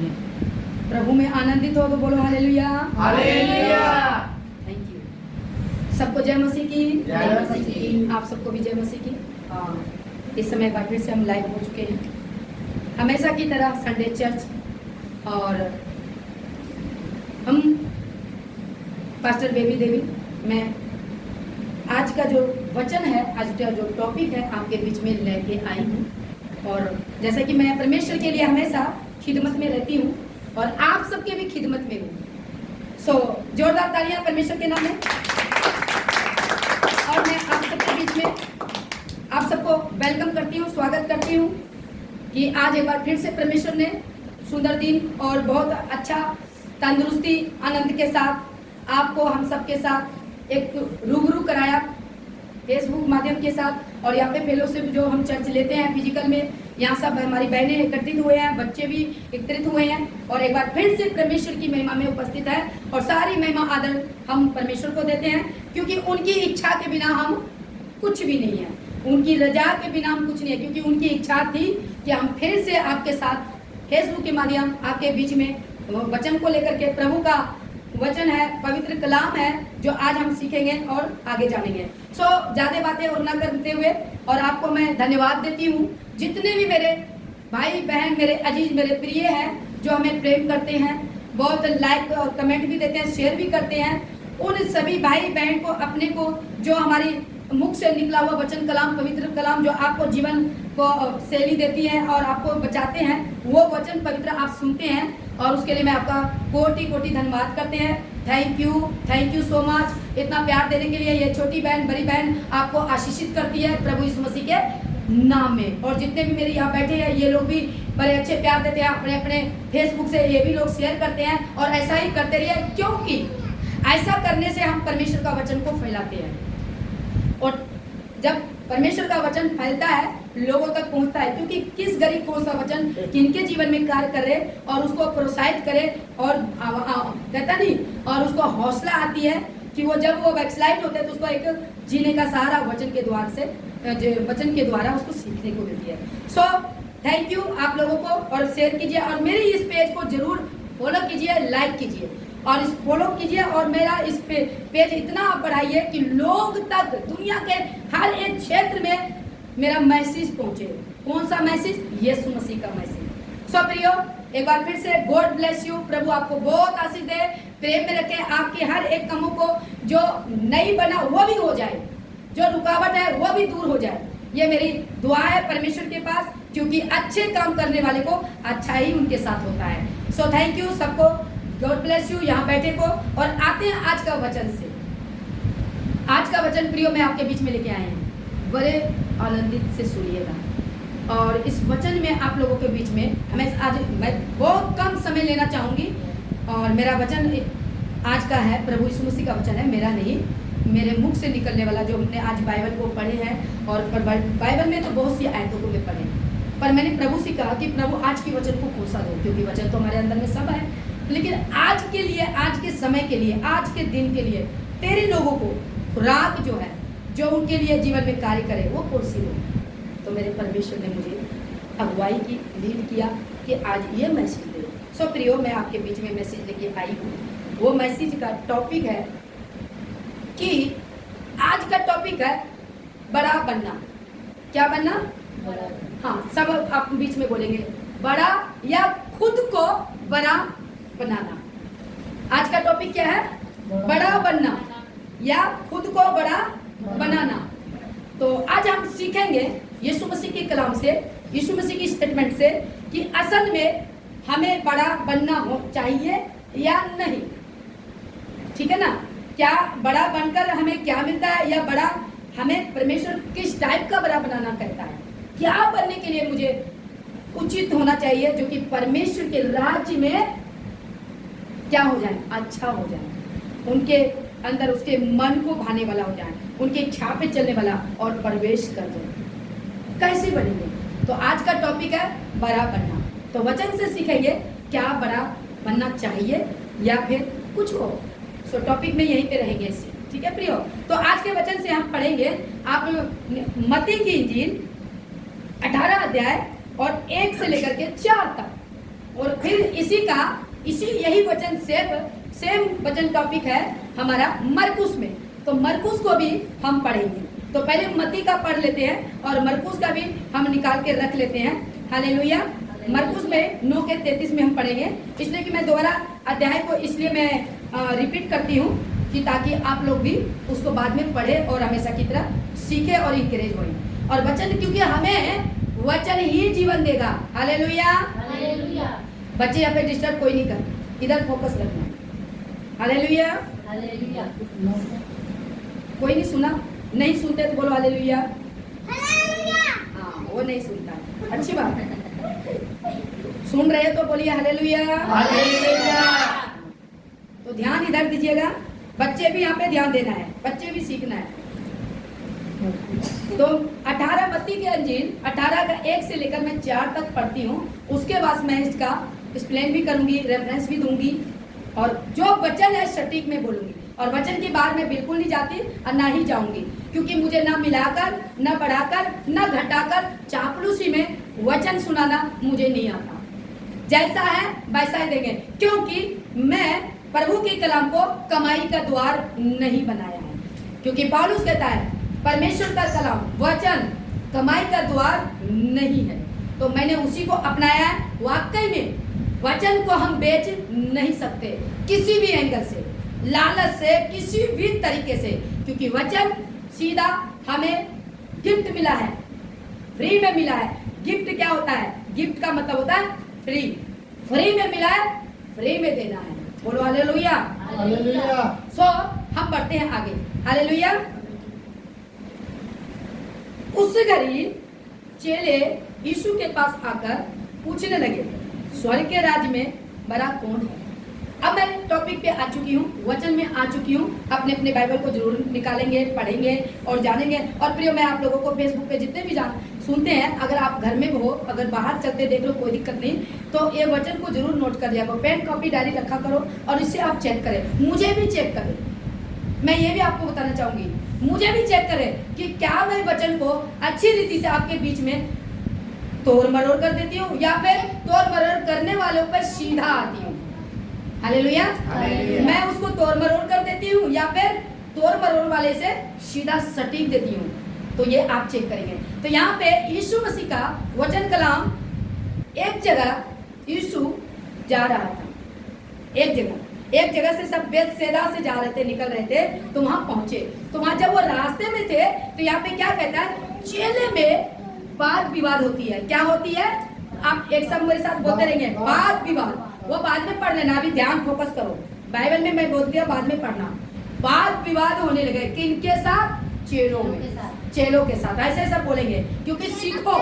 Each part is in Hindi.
में। प्रभु में आनंदित हो तो बोलो हालेलुया। हालेलुया। Thank you. सबको जय मसीह की। जय मसीह की। आप सबको भी जय मसीह की। और इस समय बार फिर से हम लाइव हो चुके हैं, हमेशा की तरह संडे चर्च। और हम पास्टर बेबी देवी, मैं आज का जो वचन है, आज का जो टॉपिक है आपके बीच में लेके आई हूँ। और जैसा कि मैं परमेश्वर के लिए हमेशा खिदमत में रहती हूँ और आप सबके भी खिदमत में हूँ। सो जोरदार तालियां परमेश्वर के नाम में। और मैं आप सबके बीच में आप सबको वेलकम करती हूँ, स्वागत करती हूँ कि आज एक बार फिर से परमेश्वर ने सुंदर दिन और बहुत अच्छा तंदुरुस्ती आनंद के साथ आपको हम सबके साथ एक रूबरू कराया फेसबुक माध्यम के साथ। और यहाँ पे फेलोशिप जो हम चर्च लेते हैं फिजिकल में, यहाँ सब हमारी बहनें एकत्रित हुए हैं, बच्चे भी एकत्रित हुए हैं और एक बार फिर से परमेश्वर की महिमा में उपस्थित है। और सारी महिमा आदर हम परमेश्वर को देते हैं, क्योंकि उनकी इच्छा के बिना हम कुछ भी नहीं है, उनकी रजा के बिना हम कुछ नहीं है। क्योंकि उनकी इच्छा थी कि हम फिर से आपके साथ फेसबुक के माध्यम आपके बीच में वचन को लेकर के, प्रभु का वचन है, पवित्र कलाम है जो आज हम सीखेंगे और आगे जानेंगे। सो ज्यादा बातें और ना करते हुए, और आपको मैं धन्यवाद देती हूँ जितने भी मेरे भाई बहन, मेरे अजीज, मेरे प्रिय हैं, जो हमें प्रेम करते हैं, बहुत लाइक और कमेंट भी देते हैं, शेयर भी करते हैं। उन सभी भाई बहन को, अपने को, जो हमारी मुख से निकला हुआ वचन कलाम, पवित्र कलाम जो आपको जीवन को शैली देती है और आपको बचाते हैं, वो वचन पवित्र आप सुनते हैं और उसके लिए मैं आपका कोटि कोटि धन्यवाद करते हैं। थैंक यू सो मच इतना प्यार देने के लिए। ये छोटी बहन, बड़ी बहन आपको आशीषित करती है प्रभु यीशु मसीह के नाम में। और जितने भी मेरे यहाँ बैठे हैं, ये लोग भी बड़े अच्छे प्यार देते हैं, अपने अपने फेसबुक से ये भी लोग शेयर करते हैं और ऐसा ही करते रहिए, क्योंकि ऐसा करने से हम परमेश्वर का वचन को फैलाते हैं। और जब परमेश्वर का वचन फैलता है, लोगों तक पहुंचता है, क्योंकि किस गरीब कौन सा वचन किनके जीवन में कार्य करे और उसको प्रोत्साहित करे और कहता नहीं, और उसको हौसला आती है कि वो जब वो बैकस्लाइड होते हैं तो उसको एक जीने का सहारा वचन के द्वार से, वचन के द्वारा उसको सीखने को मिलती है। सो थैंक यू आप लोगों को, और शेयर कीजिए और मेरे इस पेज को जरूर फॉलो कीजिए, लाइक कीजिए और इस फॉलो कीजिए और मेरा इस पेज इतना बढ़ाइए कि लोग तक, दुनिया के हर एक क्षेत्र में मेरा मैसेज पहुंचे। कौन सा मैसेज? यीशु मसीह का मैसेज। सो प्रियो, एक बार फिर से गॉड ब्लेस यू। प्रभु आपको बहुत आशीष दे, प्रेम में रखे, आपके हर एक कामों को जो नहीं बना वो भी हो जाए, जो रुकावट है वो भी दूर हो जाए। ये मेरी दुआ है परमेश्वर के पास, क्योंकि अच्छे काम करने वाले को अच्छा ही उनके साथ होता है। सो थैंक यू सबको, गॉड ब्लेस यू यहाँ बैठे को। और आते हैं आज का वचन से। आज का वचन प्रियो मैं आपके बीच में लेके आए हैं, बड़े आनंदित से सुनिएगा। और इस वचन में आप लोगों के बीच में आज मैं बहुत कम समय लेना चाहूँगी। और मेरा वचन आज का है, प्रभु यीशु मसीह का वचन है, मेरा नहीं, मेरे मुख से निकलने वाला, जो हमने आज बाइबल को पढ़े हैं। और बाइबल में तो बहुत सी आयतों को मैं पढ़े, पर मैंने प्रभु से कहा कि प्रभु आज के वचन को खोसा दो, क्योंकि वचन तो हमारे अंदर में सब है, लेकिन आज के लिए, आज के समय के लिए, आज के दिन के लिए तेरे लोगों को खुराक जो है, जो उनके लिए जीवन में कार्य करे, वो कौन सी हो। तो मेरे परमेश्वर ने मुझे अगुवाई की, लीड किया कि आज ये मैसेज दे। सो प्रियो, मैं आपके बीच में मैसेज लेके आई हूँ। वो मैसेज का टॉपिक है कि आज का टॉपिक है बड़ा बनना। क्या बनना? हाँ, सब आप बीच में बोलेंगे, बड़ा या खुद को बड़ा बनाना। आज का टॉपिक क्या है? बड़ा बनना या खुद को बड़ा बनाना। तो आज हम सीखेंगे यीशु मसीह के कलाम से, यीशु मसीह की स्टेटमेंट से, कि असल में हमें बड़ा बनना हो चाहिए या नहीं। ठीक है ना? क्या बड़ा बनकर हमें क्या मिलता है, या बड़ा हमें परमेश्वर किस टाइप का बड़ा बनाना कहता है, क्या बनने के लिए मुझे उचित होना चाहिए, जो कि परमेश्वर के राज्य में क्या हो जाए, अच्छा हो जाए, उनके अंदर उसके मन को भाने वाला हो जाए, उनके इच्छा पे चलने वाला और प्रवेश कर जाए। कैसे बनेंगे? तो आज का टॉपिक है बड़ा बनना। तो वचन से सीखेंगे क्या बड़ा बनना चाहिए या फिर कुछ हो। सो टॉपिक में यहीं पे रहेंगे इससे, ठीक है प्रियो? तो आज के वचन से हम पढ़ेंगे, आप मत्ती की इंजील 18 अध्याय और 1 से लेकर के 4 तक। और फिर इसी यही वचन सेम वचन टॉपिक है हमारा मरकुस में। तो मरकुस को भी हम पढ़ेंगे। तो पहले मत्ती का पढ़ लेते हैं और मरकुस का भी हम निकाल के रख लेते हैं। हालेलुया। मरकुस में 9 के 33 में हम पढ़ेंगे, इसलिए कि मैं दोबारा अध्याय को इसलिए मैं रिपीट करती हूँ कि ताकि आप लोग भी उसको बाद में पढ़े और हमेशा की तरह सीखे और इंकरेज होए। और वचन, क्योंकि हमें वचन ही जीवन देगा। हालेलुया। हालेलुया। बच्चे यहाँ पे डिस्टर्ब कोई नहीं करना, इधर फोकस रखना। हालेलुया। हालेलुया। कोई नहीं सुना, नहीं सुनते तो बोलो हालेलुया। हाँ, वो नहीं सुनता, अच्छी बात है। सुन रहे तो बोलिए हालेलुया। हालेलुया। तो ध्यान इधर दीजिएगा, बच्चे भी यहाँ पे ध्यान देना है, बच्चे भी सीखना है। तो 18 मत्ती के अंजील 18 का 1 से लेकर मैं 4 तक पढ़ती हूँ। उसके बाद मैं इसका एक्सप्लेन भी करूंगी, रेफरेंस भी दूंगी और जो वचन है सटीक में बोलूंगी। और वचन की बात में बिल्कुल नहीं जाती और ना ही जाऊंगी, क्योंकि मुझे ना मिलाकर, ना बढ़ाकर, ना घटाकर चापलूसी में वचन सुनाना मुझे नहीं आता। जैसा है वैसा ही देंगे, क्योंकि मैं प्रभु के कलाम को कमाई का द्वार नहीं बनाया है। क्योंकि पौलुस कहता है परमेश्वर का कलाम वचन कमाई का द्वार नहीं है, तो मैंने उसी को अपनाया है। वाकई में वचन को हम बेच नहीं सकते किसी भी एंगल से, लालच से, किसी भी तरीके से, क्योंकि वचन सीधा हमें गिफ्ट मिला है, फ्री में मिला है। गिफ्ट क्या होता है? गिफ्ट का मतलब होता है फ्री। फ्री में मिला है, फ्री में देना है। बोलो हालेलुया। हालेलुया। सो हम बढ़ते हैं आगे। हालेलुया। उस घड़ी चेले यीशु के पास आकर पूछने लगे, स्वर्ग के राज्य में बड़ा कौन है? अब मैं टॉपिक पे आ चुकी हूँ, वचन में आ चुकी हूँ। अपने अपने बाइबल को जरूर निकालेंगे, पढ़ेंगे और जानेंगे। और प्रियो, मैं आप लोगों को फेसबुक पे जितने भी सुनते हैं, अगर आप घर में हो, अगर बाहर चलते देख लो, कोई दिक्कत नहीं, तो ये वचन को जरूर नोट कर लिया करो, पेन कॉपी डायरी रखा करो और इससे आप चेक करें। मुझे भी चेक करें, मैं ये भी आपको बताना चाहूंगी, मुझे भी चेक करें कि क्या मैं वचन को अच्छी रीति से आपके बीच में तोड़ मरोड़ कर देती हूँ या फिर तोड़ मरोड़ करने वालों पर सीधा आती हूँ। हालेलुया। मैं उसको तोड़ मरोड़ कर देती हूँ या फिर तोड़ मरोड़ वाले से सीधा सटीक देती हूँ, तो ये आप चेक करेंगे। तो यहाँ पे यीशु मसीह का वचन कलाम एक जगह यीशु जा रहा था, एक जगह से सब बेतसैदा से जा रहे थे, निकल रहे थे, तो वहां पहुंचे। तो वहां जब वो रास्ते में थे तो यहाँ पे क्या कहता है? चेले में वाद विवाद होती है। क्या होती है? आप एक साथ मेरे साथ बोलते रहेंगे, वाद विवाद। वो बाद में पढ़ लेना, अभी ध्यान फोकस करो। बाइबल में मैं बोल दिया, बाद में पढ़ना। वाद विवाद होने लगे, किनके साथ? चेलों में, चेलों के साथ। ऐसे सब बोलेंगे क्योंकि सीखो।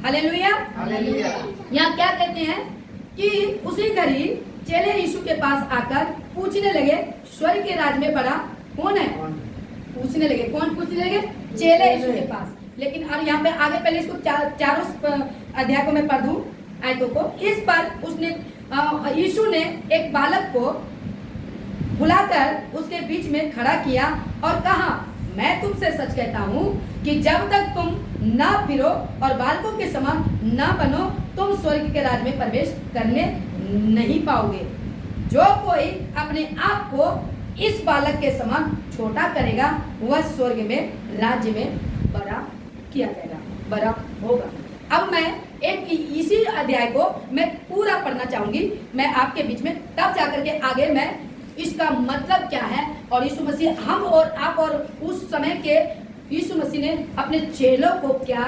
हालेलुया। हालेलुया। यहाँ क्या कहते हैं कि उसी घड़ी चेले यीशु के पास आकर पूछने लगे, स्वर्ग के राज्य में बड़ा कौन है? पूछने लगे, कौन पूछने लगे? चेले यीशु के पास। लेकिन और यहाँ पे आगे पहले इसको चारों अध्याय को मैं पढ़ दूं आयतों को। इस पर उसने यीशु ने एक बालक को बुलाकर उसके बीच में खड़ा किया और कहा, मैं तुमसे सच कहता हूँ कि जब तक तुम ना फिरो और बालकों के समान ना बनो, तुम स्वर्ग के राज्य में प्रवेश करने नहीं पाओगे। जो कोई अपने आप को इस बालक के समान छोटा करेगा, वह स्वर्ग में राज्य में बड़ा किया जाएगा, बड़ा होगा। अब मैं एक इसी अध्याय को मैं पूरा पढ़ना चाहूंगी, मैं आपके बीच में, तब जाकर के आगे मैं इसका मतलब क्या है और यीशु मसीह हम और आप और उस समय के यीशु मसीह ने अपने चेलों को क्या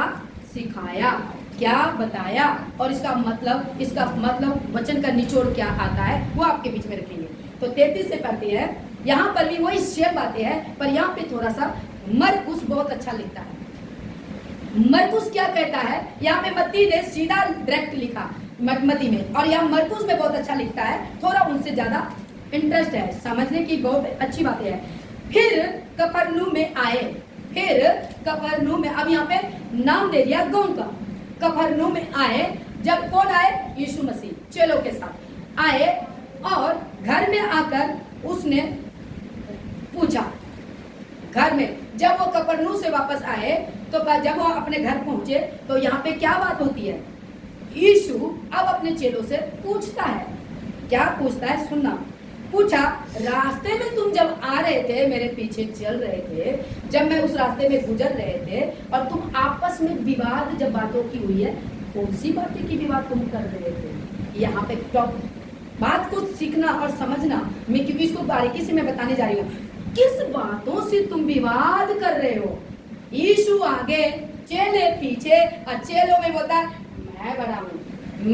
सिखाया, क्या बताया और इसका मतलब वचन का निचोड़ क्या आता है, वो आपके बीच में रखेंगे। तो 33 से पढ़ते हैं। यहाँ पर भी वही सेम बातें हैं, पर यहाँ पे थोड़ा सा मरकुस बहुत अच्छा लिखता है। मरकुस क्या कहता है? यहाँ पे मत्ती ने सीधा डायरेक्ट लिखा मत्ती में, और यहाँ मरकुस में बहुत अच्छा लिखता है, थोड़ा उनसे ज्यादा इंटरेस्ट है, समझने की बहुत अच्छी बातें है। फिर कफरनहूम में आए, फिर कफरनहूम में, अब यहाँ पे नाम दे दिया कौन का? कफरनहूम में आए। जब कौन आए? यीशु मसीह चेलों के साथ आए और घर में आकर उसने पूछा। घर में जब वो कफरनहूम से वापस आए तो जब वो अपने घर पहुंचे तो यहाँ पे क्या बात होती है? यीशु अब अपने चेलों से पूछता है, क्या पूछता है सुनना। पूछा, रास्ते में तुम जब आ रहे थे, मेरे पीछे चल रहे थे, जब मैं उस रास्ते में गुजर रहे थे और तुम आपस में विवाद जब बातों की हुई है, कौन सी बातें की विवाद तुम कर रहे थे? यहाँ पे बात को सीखना और समझना, मैं क्योंकि इसको बारीकी से मैं बताने जा रही हूँ, किस बातों से तुम विवाद कर रहे हो। यीशु आगे, चेले पीछे, और चेलों में बोलता है मैं बड़ा हूँ,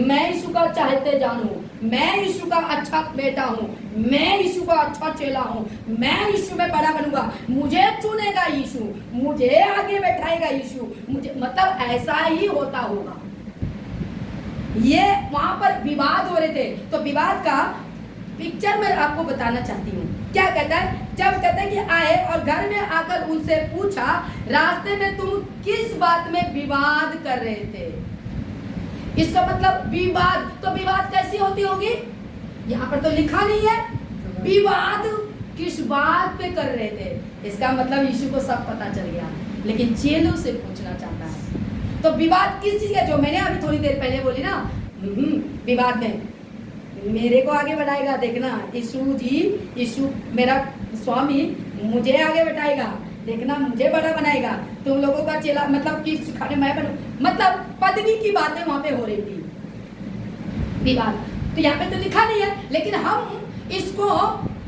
मैं यीशु का चाहते जान हूँ, मैं यीशु का अच्छा बेटा हूँ, मैं यीशु का अच्छा चेला हूँ, मैं यीशु में बड़ा बनूंगा, मुझे चुनेगा यीशु, मुझे आगे बैठाएगा यीशु, मुझे मतलब ऐसा ही होता होगा। ये वहां पर विवाद हो रहे थे। तो विवाद का पिक्चर मैं आपको बताना चाहती हूँ। क्या कहता है? जब कहता है कि आए और घर में आकर उनसे पूछा, रास्ते में तुम किस बात में विवाद कर रहे थे? इसका मतलब विवाद, तो विवाद कैसी होती होगी? यहाँ पर तो लिखा नहीं है विवाद किस बात पे कर रहे थे। इसका मतलब यीशु को सब पता चल गया, लेकिन चेलों से पूछना चाहता है। तो विवाद किस चीज का, जो मैंने अभी थोड़ी देर पहले बोली ना, विवाद में मेरे को आगे बढ़ाएगा, देखना यीशु जी, यीशु मेरा स्वामी मुझे आगे बैठाएगा, देखना मुझे बड़ा बनाएगा, तुम लोगों का चेला, मतलब कि सिखाने मैं बनूं, मतलब पदवी की बातें वहां पे हो रही थी। विवाद तो यहाँ पे तो लिखा नहीं है, लेकिन हम इसको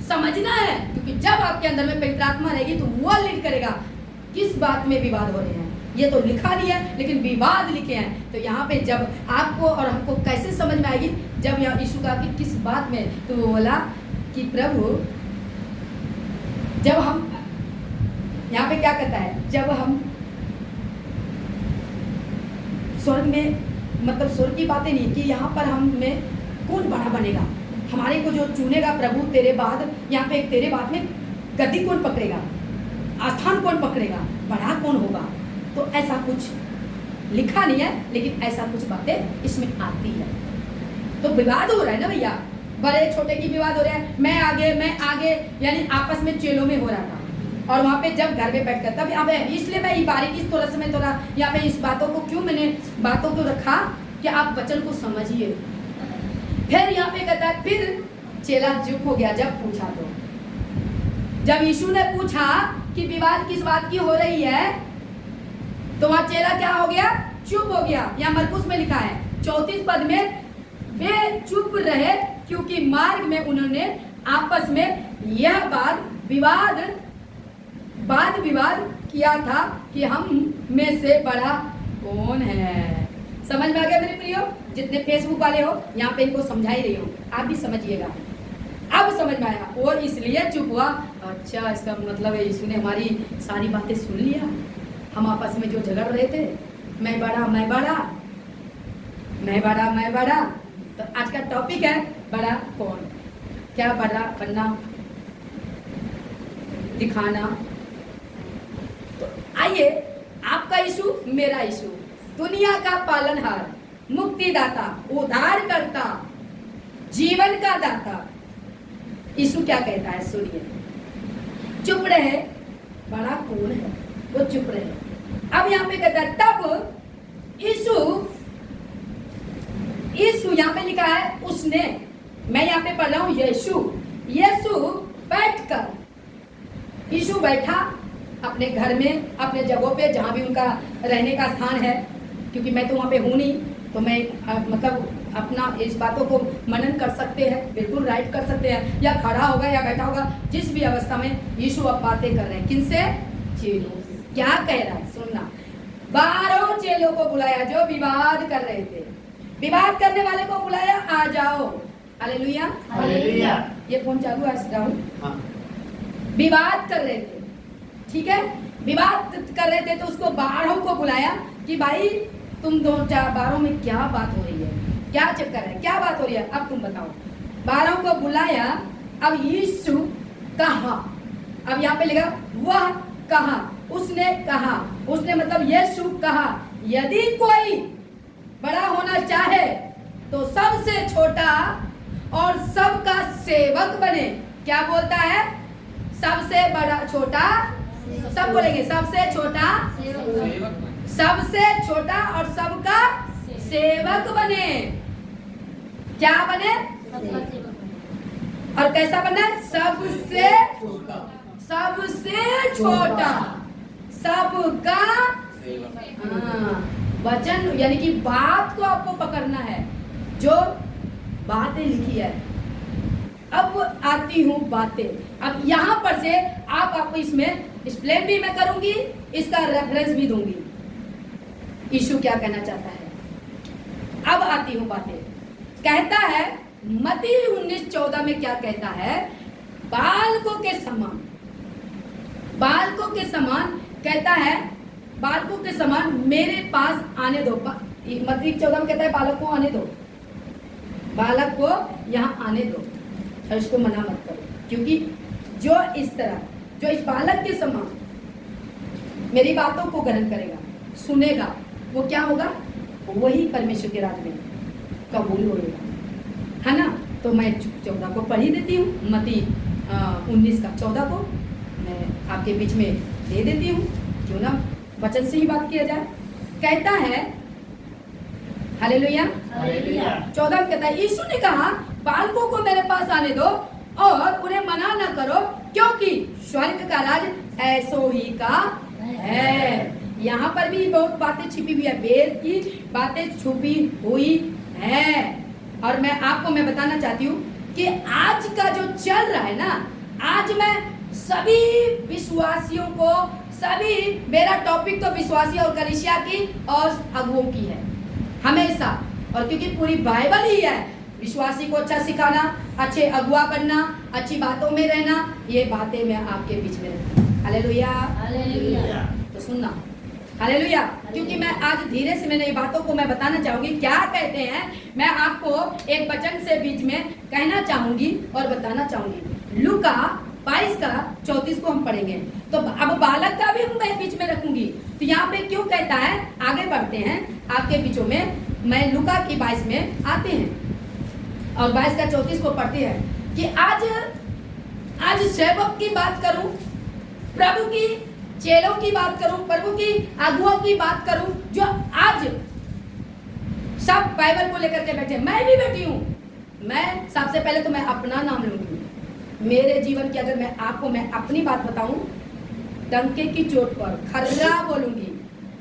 समझना है, क्योंकि जब आपके अंदर में पवित्र आत्मा रहेगी तो वो लीड करेगा किस बात में विवाद हो रहे हैं। ये तो लिखा नहीं है, लेकिन विवाद लिखे हैं। तो यहाँ पे जब आपको और हमको कैसे समझ में आएगी, जब यहाँ यीशु का कि किस बात में, तो वो बोला कि प्रभु, जब हम यहाँ पे क्या कहता है, जब हम स्वर्ग में, मतलब स्वर्ग की बातें नहीं कि यहाँ पर हम में कौन बड़ा बनेगा, हमारे को जो चुनेगा प्रभु तेरे बाद, यहाँ पे तेरे बाद में गद्दी कौन पकड़ेगा, आस्थान कौन पकड़ेगा, बड़ा कौन होगा। तो ऐसा कुछ लिखा नहीं है, लेकिन ऐसा कुछ बातें इसमें आती है। तो विवाद हो रहा है ना भैया, बड़े छोटे की विवाद हो रहा है, मैं आगे, यानी आपस में चेलों में हो रहा था। और वहाँ पे जब घर में बैठ कर, तब यहाँ पे, इसलिए मैं बारीकी थोड़ा समय थोड़ा यहाँ पे इस बातों को क्यों मैंने बातों को रखा कि आप वचन को समझिए। फिर यहाँ पे कहता है, फिर चेला चुप हो गया जब पूछा। तो जब यीशु ने पूछा कि विवाद किस बात की हो रही है, तो वहां चेला क्या हो गया? चुप हो गया। यहाँ मरकुस में लिखा है 34 पद में, वे चुप रहे क्योंकि मार्ग में उन्होंने आपस में यह वाद विवाद किया था कि हम में से बड़ा कौन है। समझ में आ गया मेरे प्रियो? जितने फेसबुक वाले हो, यहाँ पे इनको समझा ही रही हो, आप भी समझिएगा। अब समझ में आया, और इसलिए चुप हुआ। अच्छा, इसका मतलब है यीशु ने हमारी सारी बातें सुन लिया। हम आपस में जो झगड़ रहे थे, मैं बड़ा। तो आज का टॉपिक है बड़ा कौन, क्या बड़ा बनना, दिखाना। तो आइए, आपका यीशु, मेरा यीशु, दुनिया का पालनहार, मुक्तिदाता, उद्धारकर्ता, जीवन का दाता, यीशु क्या कहता है सुनिए। चुप रहे, बड़ा कौन है, वो चुप रहे। अब यहाँ पे कहता है, तब यीशु यहाँ पे लिखा है उसने, मैं यहाँ पे पढ़ रहा हूँ यीशु बैठकर, यीशु बैठा अपने घर में, अपने जगहों पे जहाँ भी उनका रहने का स्थान है, क्योंकि मैं तो वहाँ पे हूँ नहीं, तो मैं मतलब अपना इस बातों को मनन कर सकते हैं, बिल्कुल राइट कर सकते हैं, या खड़ा होगा या बैठा होगा, जिस भी अवस्था में यीशु अब बातें कर रहे हैं। किनसे? चेलों से। क्या कह रहा है सुनना। 12 चेलों को बुलाया जो विवाद कर रहे थे, विवाद करने वाले को बुलाया, आ जाओ। Hallelujah, hallelujah. ये फोन चालू है? हाँ। विवाद कर रहे थे, ठीक है, विवाद कर रहे थे, तो उसको 12 को बुलाया कि भाई तुम 12 में क्या बात हो रही है, क्या चक्कर है, क्या बात हो रही है, अब तुम बताओ। 12 को बुलाया। अब यीशु कहा, अब यहाँ पे लिखा वह कहा, उसने कहा, उसने मतलब यीशु कहा, यदि कोई बड़ा होना चाहे तो सबसे छोटा और सबका सेवक बने। क्या बोलता है? सबसे बड़ा छोटा, सब बोलेंगे सबसे छोटा, सबसे छोटा और सबका सेवक बने। क्या बने? और कैसा बना? सबसे छोटा, सबका वचन, यानी कि बात को आपको पकड़ना है, जो बातें लिखी है। अब आती हूँ बातें। अब यहाँ पर से आपको इसमें एक्सप्लेन भी मैं करूंगी, इसका रेफरेंस भी दूंगी, यीशु क्या कहना चाहता है। अब आती हूँ बातें। कहता है मत्ती 19:14 में क्या कहता है? बालकों के समान कहता है, बालकों के समान मेरे पास आने दो। मत्ती 14 में कहता है बालक को आने दो, बालक को यहाँ आने दो और इसको मना मत करो, क्योंकि जो इस तरह, जो इस बालक के समान मेरी बातों को ग्रहण करेगा, सुनेगा, वो क्या होगा? वही परमेश्वर के राज में कबूल होगा, है ना। तो मैं 14 को पढ़ ही देती हूँ, मत्ती 19:14 को मैं आपके बीच में दे देती हूँ, क्यों ना वचन से ही बात किया जाए। कहता है, हालेलुया, 14 में कहता है, यीशु ने कहा बालकों को मेरे पास आने दो और उन्हें मना न करो, क्योंकि स्वर्ग का राज ऐसो ही का है। यहाँ पर भी बहुत बातें छिपी हुई है, वेद की बातें छुपी हुई है। और मैं बताना चाहती हूँ कि आज का जो चल रहा है ना, आज मैं सभी विश्वासियों को, मेरा टॉपिक तो विश्वासी और कलीसिया की और अगुओं की है हमेशा, और क्योंकि पूरी बाइबल ही है, विश्वासी को अच्छा सिखाना, अच्छे अगुआ बनना, अच्छी बातों में रहना, ये बातें मैं आपके बीच में रखती हूँ। हालेलुया। तो सुनना, हालेलुया, क्योंकि मैं आज धीरे से मैंने ये बातों को मैं बताना चाहूंगी। क्या कहते हैं, मैं आपको एक वचन से बीच में कहना चाहूंगी और बताना चाहूंगी। लूका 22:34 को हम पढ़ेंगे। तो अब बालक का भी मैं बीच में रखूंगी। तो यहाँ पे क्यों कहता है, आगे बढ़ते हैं आपके बीचों में। मैं लूका की 22 में आते हैं और 22:34 को पढ़ते हैं कि आज सेवक की बात करूं, प्रभु की चेलों की बात करूं, प्रभु की अगुओं की बात करूं, जो आज सब बाइबल को लेकर के बैठे। मैं भी बैठी हूं। मैं सबसे पहले तो मैं अपना नाम लूंगी। मेरे जीवन की अगर मैं अपनी बात बताऊं, डंके की चोट पर खर्रा बोलूंगी,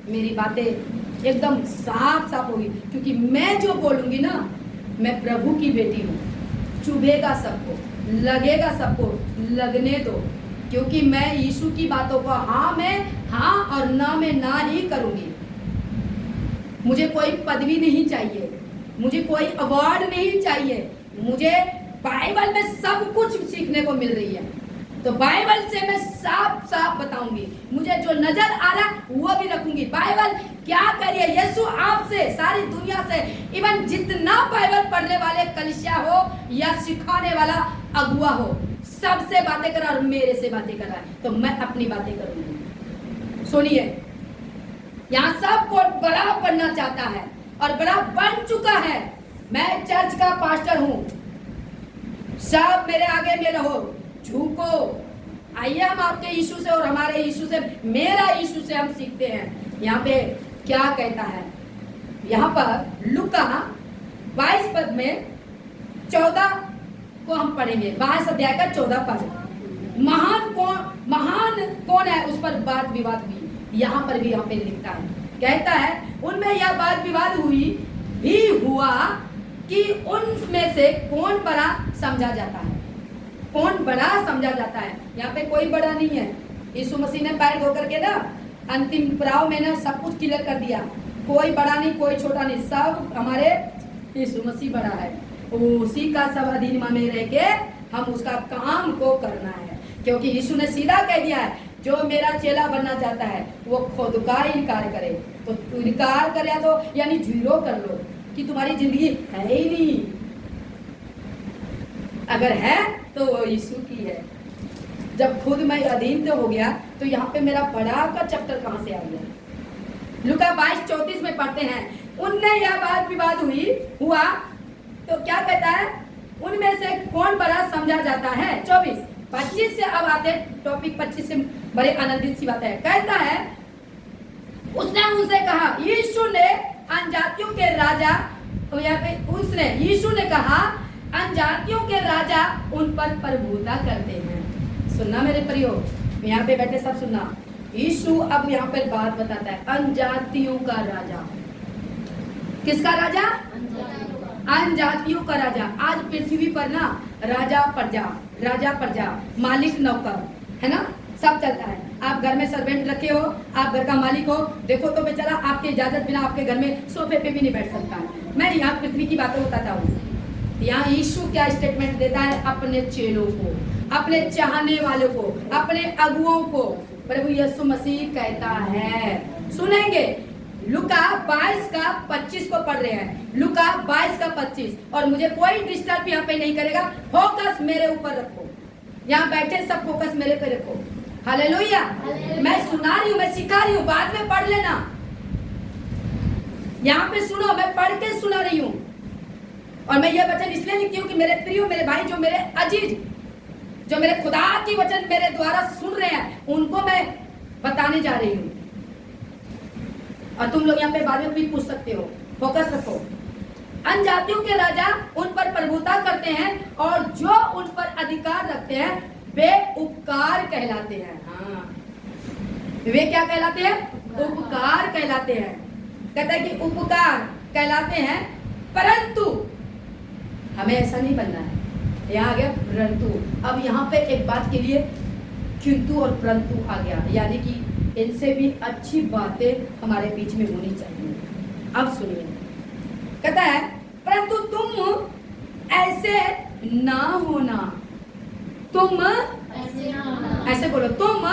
मेरी बातें एकदम साफ होगी, क्योंकि मैं जो बोलूंगी ना, मैं प्रभु की बेटी हूं। चुभेगा सबको, लगेगा सबको, लगने दो, क्योंकि मैं यीशु की बातों को हाँ में हाँ और ना में ना ही करूंगी। मुझे कोई पदवी नहीं चाहिए, मुझे कोई अवार्ड नहीं चाहिए, मुझे बाइबल में सब कुछ सीखने को मिल रही है। तो बाइबल से मैं साफ बताऊंगी, मुझे जो नजर आ रहा वो भी रखूंगी। बाइबल क्या करिए, यीशु आपसे, सारी दुनिया से, इवन जितना बाइबल पढ़ने वाले कलीसिया हो या सिखाने वाला अगुआ हो, सबसे बातें कर रहा और मेरे से बातें कर रहा है, तो मैं अपनी बातें करूंगी। सुनिए, यहाँ सब कोई बड़ा बनना चाहता है और बड़ा बन चुका है। मैं चर्च का पास्टर हूँ, सब मेरे आगे में रहो, झुको। आइए हम आपके यीशु से और हमारे यीशु से, मेरा यीशु से हम सीखते हैं। यहाँ पे क्या कहता है, यहाँ पर लूका 22 पद में 14 को हम पढ़ेंगे। 22 अध्याय का 14 पद। महान कौन है, उस पर वाद विवाद हुई। यहाँ पर भी यहाँ पे लिखता है, कहता है उनमें यह वाद विवाद हुआ कि उनमें से कौन बड़ा समझा जाता है। कौन बड़ा समझा जाता है, यहाँ पे कोई बड़ा नहीं है। यीशु मसीह ने पैर धो करके ना अंतिम पड़ाव में ना सब कुछ क्लियर कर दिया। कोई बड़ा नहीं, कोई छोटा नहीं, सब हमारे यीशु मसीह बड़ा है। उसी का सब अधीन में रह के हम उसका काम को करना है, क्योंकि यीशु ने सीधा कह दिया है, जो मेरा चेला बनना चाहता है वो खुद का इनकार करे। तो इनकार करे तो यानी जीरो कर लो कि तुम्हारी जिंदगी है ही नहीं। अगर है तो वो यीशु की है। जब खुद मैं अधीन तो हो गया, तो यहाँ पे मेरा बड़ा का चैप्टर कहाँ से आ गया। लूका 22:34 में पढ़ते हैं, उनने यह बात विवाद हुआ तो क्या कहता है, उनमें से कौन बड़ा समझा जाता है। 25 से अब आते टॉपिक 25 से बड़े आनंदित सी बात है। कहता है उसने उनसे कहा, यीशु ने अनजातियों के राजा, तो यहाँ पे उसने यीशु ने कहा अनजातियों के राजा उन पर प्रभुता करते हैं। सुनना मेरे प्रियो, यहाँ पे बैठे सब सुनना। यीशु अब यहाँ पर बात बताता है, अनजातियों का राजा। किसका राजा? अनजातियों का राजा। आज पृथ्वी पर ना राजा प्रजा, मालिक नौकर, है ना, सब चलता है। आप घर में सर्वेंट रखे हो, आप घर का मालिक हो, देखो तो बेचारा आपके इजाजत बिना आपके घर में सोफे पे भी नहीं बैठ सकता। मैं यहाँ पृथ्वी की बातें बताता हूँ। यहाँ यीशु क्या स्टेटमेंट देता है अपने चेलों को, अपने चाहने वालों को, अपने अगुओं को। प्रभु यीशु मसीह कहता है, सुनेंगे लुका 22 का 25 को पढ़ रहे हैं, लुका 22 का 25। और मुझे कोई डिस्टर्ब यहाँ पे नहीं करेगा, फोकस मेरे ऊपर रखो। यहाँ बैठे सब फोकस मेरे पे रखो। हालेलुया। मैं सुना रही हूँ, मैं सिखा रही हूँ, बाद में पढ़ लेना। यहाँ पे सुनो, मैं पढ़ के सुना रही हूँ। और मैं ये वचन इसलिए लिखती हूँ कि मेरे प्रियो, मेरे भाई, जो मेरे अजीज, जो मेरे खुदा की वचन मेरे द्वारा सुन रहे हैं, उनको मैं बताने जा रही हूँ। और तुम लोग यहाँ पे बाद में भी पूछ सकते हो, फोकस रखो। अनजातियों के राजा उन पर प्रभुता करते हैं और जो उन पर अधिकार रखते हैं वे उपकार कहलाते हैं। हाँ, वे क्या कहलाते हैं? उपकार कहलाते हैं। कहता है कि उपकार कहलाते हैं, परंतु हमें ऐसा नहीं बनना है। यहाँ आ गया परंतु। अब यहाँ पे एक बात के लिए किंतु और परंतु आ गया, यानी कि इनसे भी अच्छी बातें हमारे बीच में होनी चाहिए। अब सुनिए, कहता है परंतु तुम ऐसे ना होना, तुम ऐसे बोलो, तुम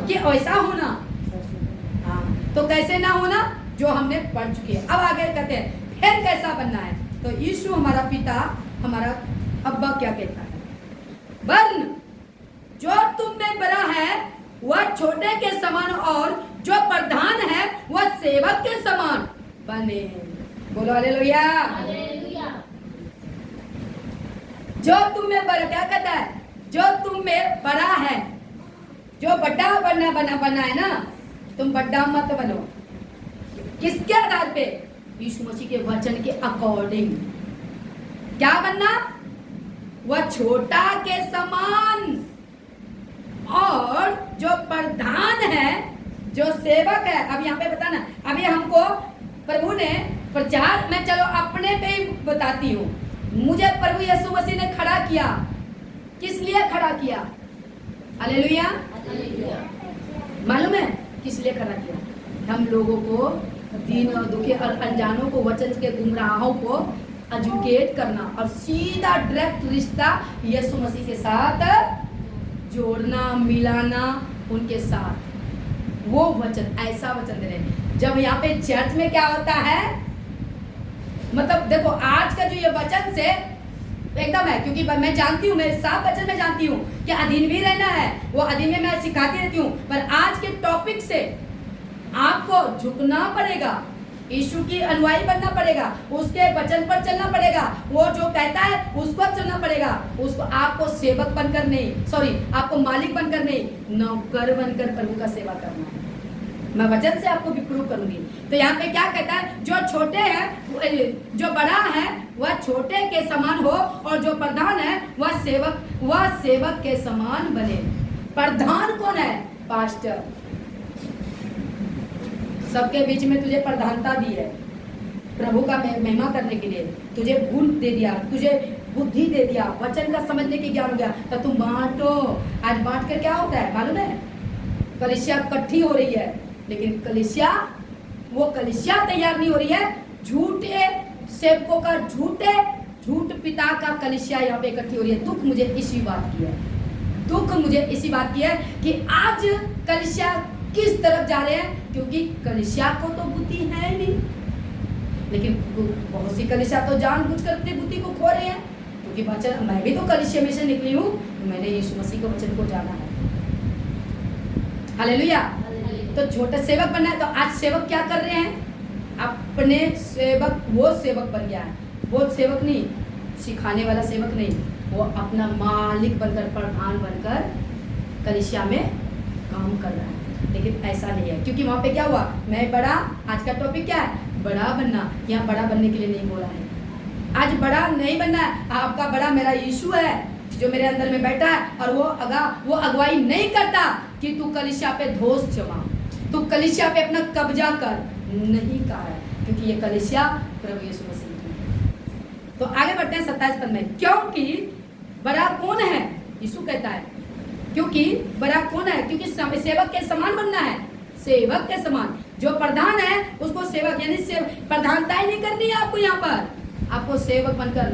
कि ऐसा होना। हाँ, तो कैसे ना होना? जो हमने पढ़ चुके हैं। अब आगे कहते हैं फिर कैसा बनना है। तो यीशु हमारा पिता, हमारा अब्बा क्या कहता है? वरन जो तुम में बड़ा है वह छोटे के समान और जो प्रधान है वह सेवक के समान बने। बोलो हालेलुया। जो तुम में बड़ा, क्या कहता है? जो तुम में बड़ा है, जो बड़ा बना है ना, तुम बड़ा मत बनो। किसके आधार पे? यीशु मसीह के वचन के अकॉर्डिंग। क्या बनना? वह छोटा के समान और जो प्रधान है, जो सेवक है। अब यहाँ पे बताना, अभी हमको प्रभु ने प्रचार में, चलो अपने पे ही बताती हूँ। मुझे प्रभु यीशु मसीह ने खड़ा किया, किस लिए खड़ा किया? हालेलुया। मालूम है किस लिए खड़ा किया? हम लोगों को, दीन और दुखी और अनजानों को, वचन के गुमराहों को एजुकेट करना और सीधा डायरेक्ट रिश्ता यीशु मसीह के साथ जोड़ना, मिलाना उनके साथ। वो वचन, ऐसा वचन दे रहे। जब यहाँ पे चर्च में क्या होता है, मतलब देखो आज का जो ये वचन से एकदम है, क्योंकि मैं जानती हूँ, मैं साफ वचन में जानती हूँ कि अधीन भी रहना है, वो अधीन में मैं सिखाती रहती हूँ। पर आज के टॉपिक से आपको झुकना पड़ेगा, यीशु की अनुयायी बनना पड़ेगा, उसके वचन पर चलना पड़ेगा, वो जो कहता है उसको चलना पड़ेगा। उसको आपको सेवक बनकर नहीं, सॉरी, आपको मालिक बनकर नहीं, नौकर बनकर प्रभु का सेवा करना है। मैं वचन से आपको भी प्रूव करूंगी। तो यहाँ पे क्या कहता है? जो छोटे हैं, जो बड़ा है वह छोटे के समान हो और जो प्रधान है वह सेवक के समान बने। प्रधान कौन है? पास्टर। सबके बीच में तुझे प्रधानता दी है, प्रभु का महिमा करने के लिए। तुझे गुण दे दिया, तुझे बुद्धि दे दिया, वचन का समझने की ज्ञान हो गया, तो तुम बांटो। आज बांट कर क्या होता है मालूम है? कलीसिया इकट्ठी हो रही है, लेकिन कलीसिया तैयार नहीं हो रही है। झूठे सेवकों का, झूठ पिता का कलीसिया यहाँ पे इकट्ठी हो रही है। दुख मुझे इसी बात की है कि आज कलीसिया किस तरफ जा रहे हैं, क्योंकि कलीसिया को तो बुद्धि है नहीं, लेकिन बहुत सी कलीसिया तो जानबूझकर अपनी बुद्धि को खो रहे हैं। क्योंकि वचन, मैं भी तो कलीसिया में से निकली हूँ, मैंने यीशु मसीह के वचन को जाना है। हालेलुया। तो छोटे सेवक बनना है। तो आज सेवक क्या कर रहे हैं? अपने सेवक, वो सेवक बन गया है। वो सेवक नहीं, सिखाने वाला सेवक नहीं, वो अपना मालिक बनकर, प्रधान बनकर कलीसिया में काम कर रहा है। लेकिन ऐसा नहीं है, क्योंकि वहां पे क्या हुआ, मैं बड़ा, आज का टॉपिक क्या है, बड़ा बनना। यहाँ बड़ा बनने के लिए नहीं बोला है, आज बड़ा नहीं बनना है। आपका बड़ा मेरा यीशु है जो मेरे अंदर में बैठा है, और वो अगुवाई नहीं करता कि तू कलीसिया पे धोस जमा, तू कलीसिया पे अपना कब्जा कर, नहीं कहा है, क्योंकि ये कलीसिया प्रभु यीशु मसीह की है। तो आगे बढ़ते हैं 27 पद में, क्योंकि बड़ा कौन है, यीशु कहता है क्योंकि बड़ा कौन है, क्योंकि सेवक के समान बनना है, सेवक के समान। जो प्रधान है उसको सेवक, यानी प्रधानता ही नहीं करनी है आपको, यहाँ पर आपको सेवक बनकर,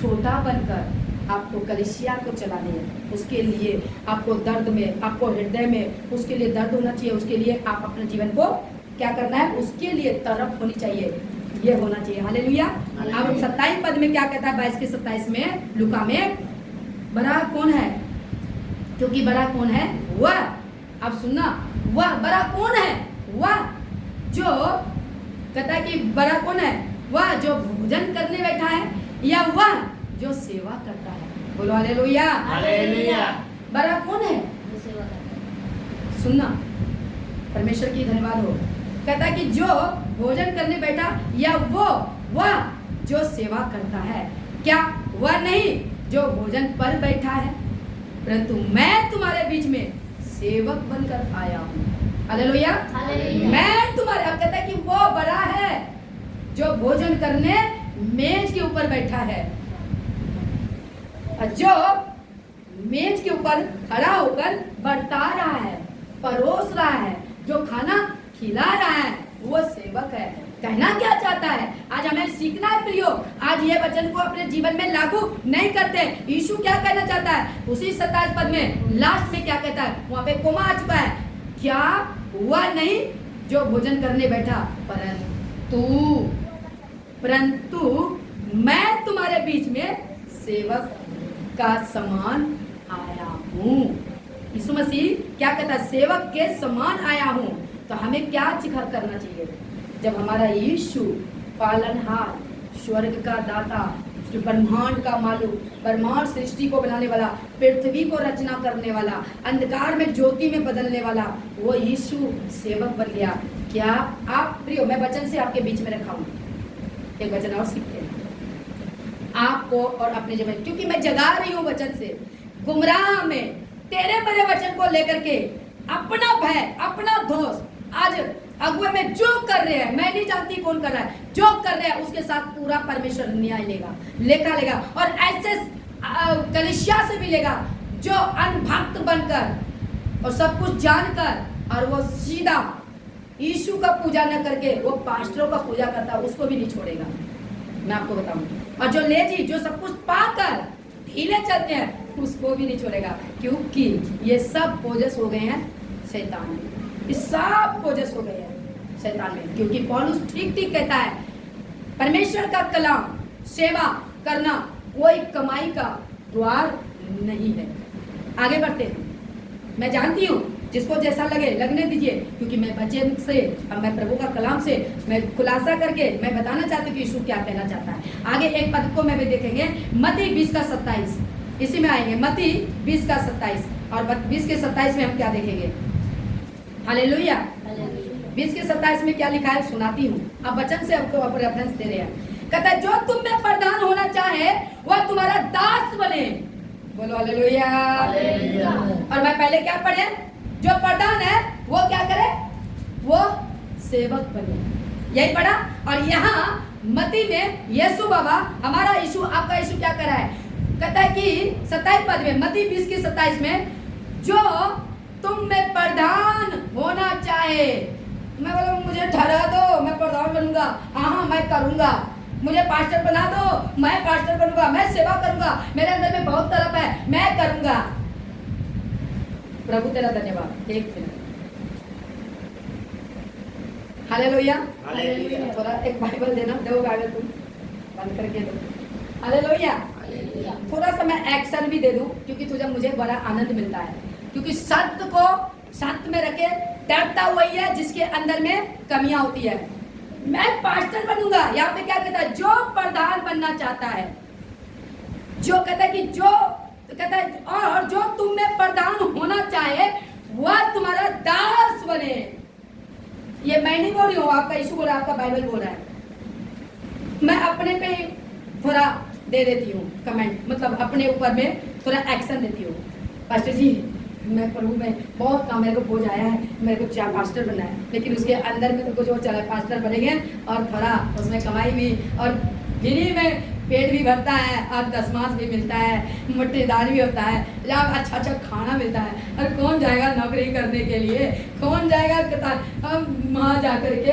छोटा बनकर आपको कलीसिया को चलानी है। उसके लिए आपको दर्द में, आपको हृदय में उसके लिए दर्द होना चाहिए, उसके लिए आप अपने जीवन को क्या करना है, उसके लिए तरफ होनी चाहिए, ये होना चाहिए। हालेलुया। अब 27 पद में क्या कहता है, 22 के 27 में लूका में, बड़ा कौन है, क्योंकि बड़ा कौन है, वह, अब सुनना, वह बड़ा कौन है, वह जो कहता है कि बड़ा कौन है, वह जो भोजन करने बैठा है, या वह जो सेवा करता है। बोलो हालेलुया। हालेलुया। बड़ा कौन है, सुनना, परमेश्वर की धन्यवाद हो। कहता है कि जो भोजन करने बैठा, या वह जो सेवा करता है, क्या वह नहीं जो भोजन पर बैठा है, परंतु मैं तुम्हारे बीच में सेवक बनकर आया हूँ। हालेलुया। मैं तुम्हारे, अब कहता है कि वो बड़ा है जो भोजन करने मेज के ऊपर बैठा है, जो मेज के ऊपर खड़ा होकर बरता रहा है, परोस रहा है, जो खाना खिला रहा है, वो सेवक है। कहना क्या चाहता है, आज हमें सीखना है प्रियो, आज ये वचन को अपने जीवन में लागू नहीं करते। यीशु क्या कहना चाहता है, उसी 27 पद में लास्ट में क्या कहता है, वहां पे कोमा आ चुका है, क्या हुआ नहीं जो भोजन करने बैठा, परंतु मैं तुम्हारे बीच में सेवक का समान आया हूँ। यीशु मसीह क्या कहता है, सेवक के समान आया हूँ। तो हमें क्या जिक्र करना चाहिए, जब हमारा यीशु पालनहार, स्वर्ग का दाता, जो ब्रह्मांड का मालिक, ब्रह्मांड सृष्टि को बनाने वाला, पृथ्वी को रचना करने वाला, अंधकार में ज्योति में बदलने वाला, वो यीशु सेवक बन गया। क्या आप प्रियो, मैं वचन से आपके बीच में रखा हूँ, एक वचन और सीखते हैं आपको और अपने जीवन, क्योंकि मैं जगा रही हूँ वचन से। गुमराह में तेरे मेरे वचन को लेकर के अपना भय, अपना दोष, आज अगुए में जो कर रहे हैं, मैं नहीं जानती कौन कर रहा है, जो कर रहे हैं उसके साथ पूरा परमेश्वर न्याय लेगा, लेखा लेगा, और ऐसे कलीसिया से भी लेगा जो अनभक्त बनकर और सब कुछ जानकर, और वो सीधा यीशु का पूजा न करके वो पास्टरों का पूजा करता है, उसको भी नहीं छोड़ेगा, मैं आपको बताऊं। और जो लेजी, जो सब कुछ पाकर ढीले चलते हैं, उसको भी नहीं छोड़ेगा, क्योंकि ये सब पोजेस हो गए हैं शैतान में, ये सब पोजेस हो गए हैं शैतान में। क्योंकि पौलुस ठीक ठीक कहता है, परमेश्वर का कलाम सेवा करना कोई कमाई का द्वार नहीं है। आगे बढ़ते हैं, मैं जानती हूँ जिसको जैसा लगे लगने दीजिए, क्योंकि मैं वचन से और मैं प्रभु का कलाम से मैं खुलासा करके मैं बताना चाहती हूँ कि यीशु क्या कहना चाहता है। आगे एक पद को मैं भी देखेंगे, मत्ती 20 का 27, इसी में आएंगे, मत्ती 20 का 27, और 20 के 27 में हम क्या देखेंगे। हालेलुया। 20 के 27 में क्या लिखा है सुनाती हूँ, अब वचन से आपको रेफरेंस दे रहे हैं। कहता है, जो तुम में प्रधान होना चाहे वह तुम्हारा दास बने। बोलो हालेलुया। और मैं पहले क्या पढ़े, जो प्रधान है वो क्या करे, वो सेवक बने, यही पढ़ा। और यहाँ मत्ती में यीशु बाबा, हमारा यीशु, आपका यीशु क्या कर रहा है, कहता है कि 27 पद में, मत्ती 20 के 27 में, जो तुम में प्रधान होना चाहे। मैं बोला मुझे ठहरा दो, मैं प्रधान बनूंगा, हाँ मैं करूंगा, मुझे पास्टर बना दो, मैं पास्टर बनूंगा, मैं सेवा करूंगा, मेरे अंदर में बहुत तरफ है, मैं करूंगा। प्रभु तेरा धन्यवाद। एक मिनट, हालेलुया। थोड़ा एक बाइबल देना, दो बाइबल तुम बंद करके दो। हालेलुया। थोड़ा सा मैं एक्शन भी दे दूं, क्योंकि तुझे मुझे बड़ा आनंद मिलता है, क्योंकि सत्य को सत्य में रखे डरता वही है जिसके अंदर में कमियां होती है। मैं पास्टर बनूंगा, यहाँ पे क्या कहता है, जो प्रधान बनना चाहता है, जो कहता है कि जो कहता है, और जो तुम में प्रधान होना चाहे वह तुम्हारा दास बने। ये मैं नहीं बोल रही हूँ, आपका यीशु बोल रहा है, आपका बाइबल बोल रहा है। मैं अपने पे थोड़ा दे देती हूँ कमेंट, मतलब अपने ऊपर में थोड़ा एक्शन देती हूँ। पास्टर जी मैं प्रभु में बहुत काम, मेरे को बोझ आया है, मेरे को चार पास्टर बनना है, लेकिन उसके अंदर में तो कुछ और चला, पास्टर बनेंगे और थोड़ा उसमें कमाई भी और फ्री में पेट भी भरता है और दसमास भी मिलता है, मुट्ठीदार भी होता है, जब अच्छा अच्छा खाना मिलता है। और कौन जाएगा नौकरी करने के लिए, कौन जाएगा वहाँ जा करके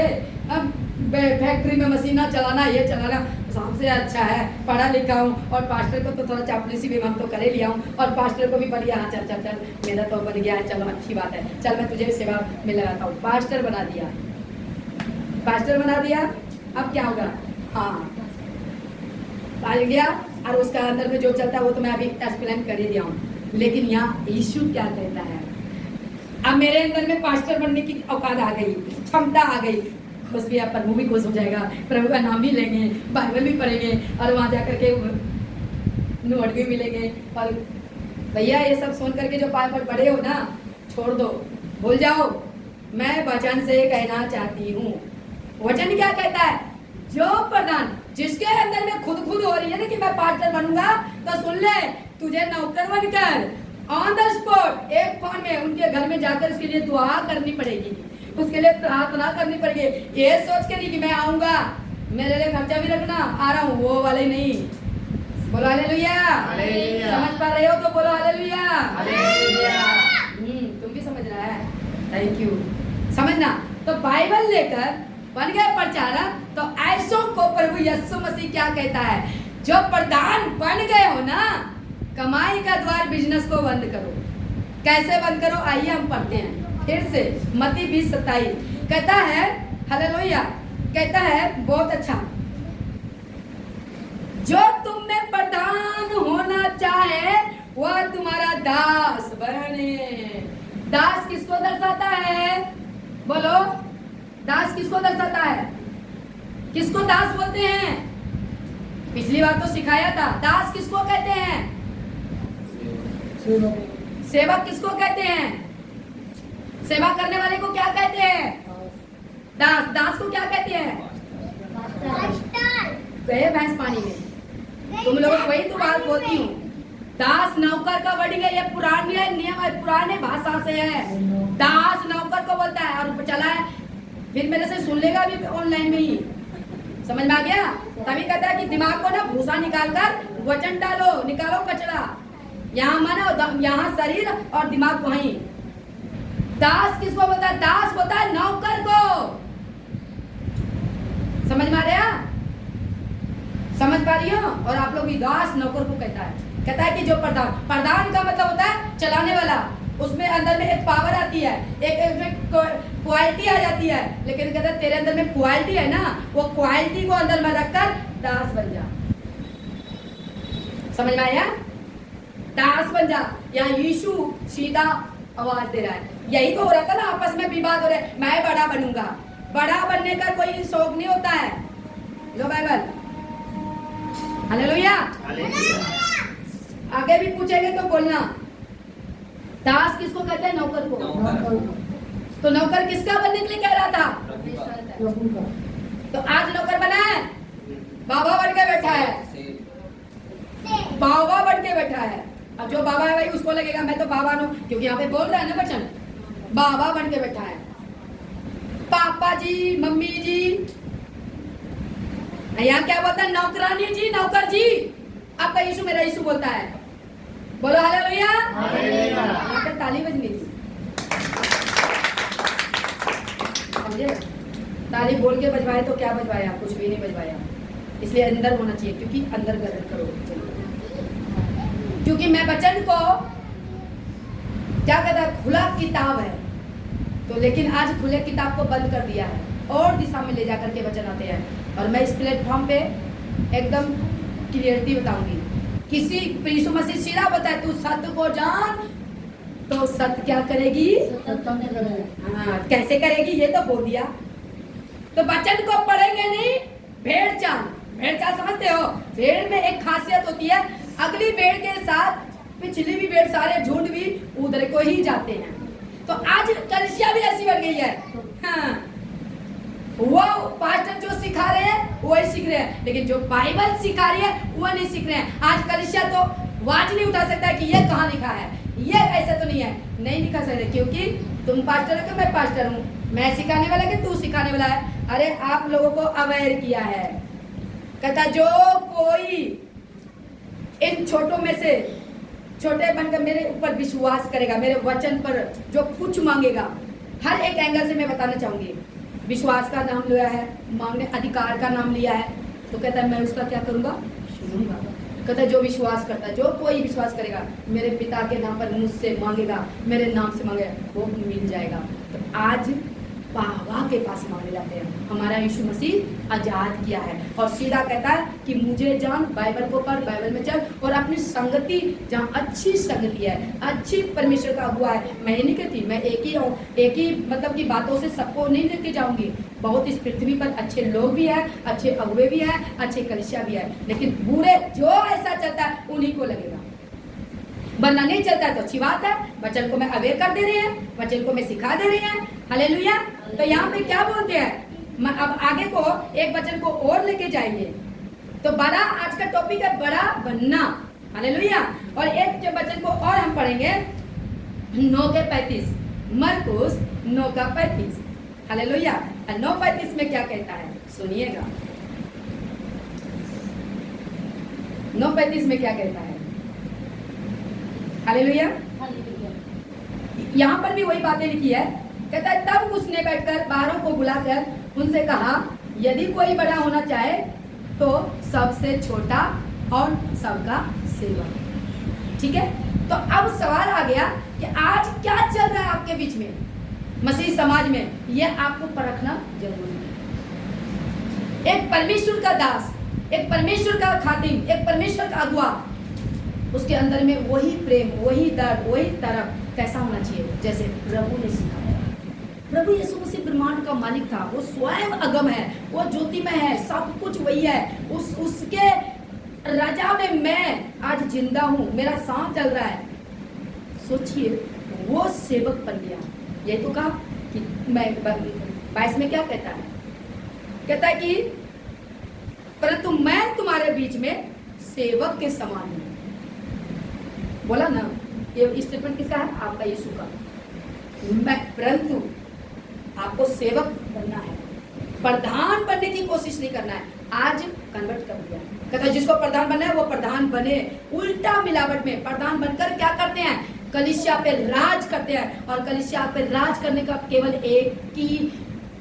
अब फैक्ट्री में मशीना चलाना, ये चलाना। सबसे अच्छा है पढ़ा लिखा हूँ और पास्टर को तो थोड़ा चापलूसी भी हम तो करे लिया हूँ और पास्टर को भी बन गया। हाँ चल चल चल मेरा तो बन गया है, चलो अच्छी बात है, चल मैं तुझे सेवा में लगाता हूँ। पास्टर बना दिया, पास्टर बना दिया, अब क्या होगा? हाँ पाल गया और उसका अंदर में जो चलता है वो तो मैं अभी एक्सप्लेन कर ही दिया हूँ। लेकिन यहाँ यीशु क्या कहता है, अब मेरे अंदर में पास्टर बनने की औकात आ गई, क्षमता आ गई, खुश भी है, प्रभु भी खुश हो जाएगा, प्रभु का नाम भी लेंगे, बाइबल भी पढ़ेंगे और वहाँ जा करके नोट भी मिलेंगे। और भैया ये सब सुन करके जो पाए पर बड़े हो ना, छोड़ दो, भूल जाओ। मैं वचन से कहना चाहती हूँ, वचन क्या कहता है? जो प्रधान जिसके अंदर में खुद हो रही है ना कि मैं पास्टर बनूंगा, तो सुन ले, तुझे नौकर बनकर ऑन द स्पॉट एक फोन में उनके घर में जाकर उसके लिए दुआ करनी पड़ेगी, उसके लिए प्रार्थना करनी पड़ेगी। ये सोच के नहीं कि मैं आऊंगा, मेरे लिए खर्चा भी रखना, आ रहा हूँ, वो वाले नहीं। बोलो हालेलुया। समझ पा रहे हो तो बोलो हालेलुया। तुम भी समझ रहा है, थैंक यू। समझना तो बाइबल लेकर बन गए प्रचारक, तो ऐसों को प्रभु यीशु मसीह क्या कहता है? जो प्रधान बन गए हो ना, कमाई का द्वार बिजनेस को बंद करो। कैसे बंद करो? आइए हम पढ़ते हैं फिर से। मत्ती 20:27 कहता है, हालेलुया, कहता है बहुत अच्छा, जो तुम में प्रधान होना चाहे वह तुम्हारा दास बने। दास किसको दर्शाता है? बोलो, दास किसको दर्शाता है? किसको दास बोलते हैं? पिछली बार तो सिखाया था। दास किसको कहते हैं? सेवक किसको कहते हैं? सेवा करने वाले को क्या कहते हैं? दास। दास को क्या कहते हैं? गए भैंस पानी में। तुम लोगों को वही तो बात बोलती हूँ। दास नौकर का वर्डिंग है, ये पुराने नियम है, पुराने भाषा से है। दास नौकर को बोलता है और चला है, फिर मेरे से सुन लेगा भी ऑनलाइन में ही। समझ में आ गया? तभी कहता है कि दिमाग को ना भूसा निकाल कर वचन डालो, निकालो कचरा। यहाँ मन और यहाँ शरीर और दिमाग वहीं। दास किसको बोलता है? दास बोलता है नौकर को। समझ में आ रहा? समझ पा रही हो? और आप लोग भी दास नौकर को कहता है कि जो प्रधान, प्रधान का मतलब होता है चलाने वाला। उसमें अंदर में एक पावर आती है, एक क्वालिटी आ जाती है। लेकिन कहता है तेरे अंदर में क्वालिटी है ना, वो क्वालिटी को अंदर में रखकर दास बन जा। समझ में आया? दास बन जा। यहाँ यीशु सीधा आवाज दे रहा है। यही तो हो रहा था ना, आपस में विवाद हो रहा है, मैं बड़ा बनूंगा। बड़ा बनने का कोई शौक नहीं होता है। लो बाइबल, हालेलुया। आगे भी पूछेंगे तो बोलना। दास किसको कहते हैं? नौकर को। तो नौकर किसका बनने के लिए कह रहा था? तो आज नौकर बना है, बाबा बन के बैठा है, बाबा बन के बैठा है। अब जो बाबा है भाई उसको लगेगा मैं तो बाबा हूं, क्योंकि यहाँ पे बोल रहा है ना वचन, बाबा बन के बैठा है। पापा जी, मम्मी जी, यहाँ क्या बोलता है? नौकरानी जी, नौकर जी। आपका यीशु मेरा यीशु बोलता है। बोलो हालेलुया। यहाँ पे ताली बजनी थी, समझे? ताली बोल के बजवाए तो क्या बजवाया? कुछ भी नहीं बजवाया। इसलिए अंदर होना चाहिए, क्योंकि अंदर ग्रहण करो। क्योंकि मैं वचन को क्या कहता है, खुला किताब है तो, लेकिन आज खुले किताब को बंद कर दिया है और दिशा में ले जाकर के वचन आते हैं। और मैं इस प्लेटफॉर्म पे एकदम क्लियरिटी बताऊंगी। किसी यीशु मसीह सीधा बताए तू सत्य को जान, तो सत्य क्या करेगी? हाँ, कैसे करेगी ये तो बोल दिया। तो वचन को पढ़ेंगे नहीं, भेड़ चाल। भेड़ चाल समझते हो? भेड़ में एक खासियत होती है, अगली भेड़ के साथ पिछली भी भेड़, सारे झुंड भी उधर को ही जाते हैं। तो आज कलिसिया भी ऐसी बन गई है। हाँ, वो पास्टर जो सिखा रहे हैं वही सीख रहे हैं, लेकिन जो बाइबल सिखा रही है वो नहीं सीख रहे हैं। आज कलिसिया तो आवाज नहीं उठा सकता कि ये कहाँ लिखा है, ये ऐसा तो नहीं है, नहीं लिखा सकते, क्योंकि तुम पास्टर हो कि मैं पास्टर हूँ, मैं सिखाने वाला कि तू सिखाने वाला है। अरे आप लोगों को अवेयर किया है, कहता जो कोई इन छोटों में से छोटे बनकर मेरे ऊपर विश्वास करेगा, मेरे वचन पर जो कुछ मांगेगा, हर एक एंगल से मैं बताना चाहूंगी। विश्वास का नाम लिया है, मांगने अधिकार का नाम लिया है, तो कहता है मैं उसका क्या करूंगा, सुनूंगा। कहता है जो विश्वास करता है, जो कोई विश्वास करेगा, मेरे पिता के नाम पर मुझसे मांगेगा, मेरे नाम से मांगेगा, वो मिल जाएगा। तो आज बाबा के पास मांगे जाते हैं। हमारा यीशु मसीह आजाद किया है और सीधा कहता है कि मुझे जान, बाइबल को पढ़, बाइबल में चल, और अपनी संगति जहाँ अच्छी संगति है, अच्छी परमेश्वर का अगुआ है। मैं नहीं कहती मैं एक ही मतलब की बातों से सबको नहीं लेके जाऊंगी। बहुत इस पृथ्वी पर अच्छे लोग भी हैं, अच्छे अगुए भी हैं, अच्छे कलिसिया भी है, लेकिन बुरे जो ऐसा चलता है उन्हीं को लगेगा, वरना नहीं चलता है तो अच्छी बात है। वचन को मैं अवेयर कर दे रही है, वचन को मैं सिखा दे रही है। हालेलुया। तो यहाँ पे क्या बोलते हैं, अब आगे को एक वचन को और लेके जाएंगे। तो बड़ा, आज का टॉपिक है बड़ा बनना। हालेलुया। और एक जो वचन को और हम पढ़ेंगे 9:35, मरकुस 9:35। हालेलुया। 9:35 में क्या कहता है सुनिएगा। 9:35 में क्या कहता है। हालेलुया। यहाँ पर भी वही बातें लिखी है। कहता है तब उसने बैठकर बाहरों को बुलाकर उनसे कहा, यदि कोई बड़ा होना चाहे तो सबसे छोटा और सबका सेवक। ठीक है। तो अब सवाल आ गया कि आज क्या चल रहा है आपके बीच में, मसीह समाज में, यह आपको परखना जरूरी है। एक परमेश्वर का दास, एक परमेश्वर का खातिम, एक परमेश्वर का अगुआ, उसके अंदर में वही प्रेम, वही दर्द, वही तरफ कैसा होना चाहिए जैसे प्रभु ने सिखाया। प्रभु यीशु मसीह ब्रह्मांड का मालिक था, वो स्वयं अगम है, वो ज्योतिमय है, सब कुछ वही है। उसके राजा में मैं आज जिंदा हूँ, मेरा सांस चल रहा है। सोचिए वो सेवक बन गया। यही तो कहा कि मैं 22 में क्या कहता है, कहता है कि परंतु मैं तुम्हारे बीच में सेवक के समान हूँ। बोला ना, ये स्टेटमेंट किसका है, आपका यीशु का। मैं, परंतु आपको सेवक बनना है, प्रधान बनने की कोशिश नहीं करना है। आज कन्वर्ट कर दिया, कहता है जिसको प्रधान बनना है वो प्रधान बने। उल्टा मिलावट में प्रधान बनकर क्या करते हैं, कलीसिया पे राज करते हैं। और कलीसिया पे राज करने का केवल एक ही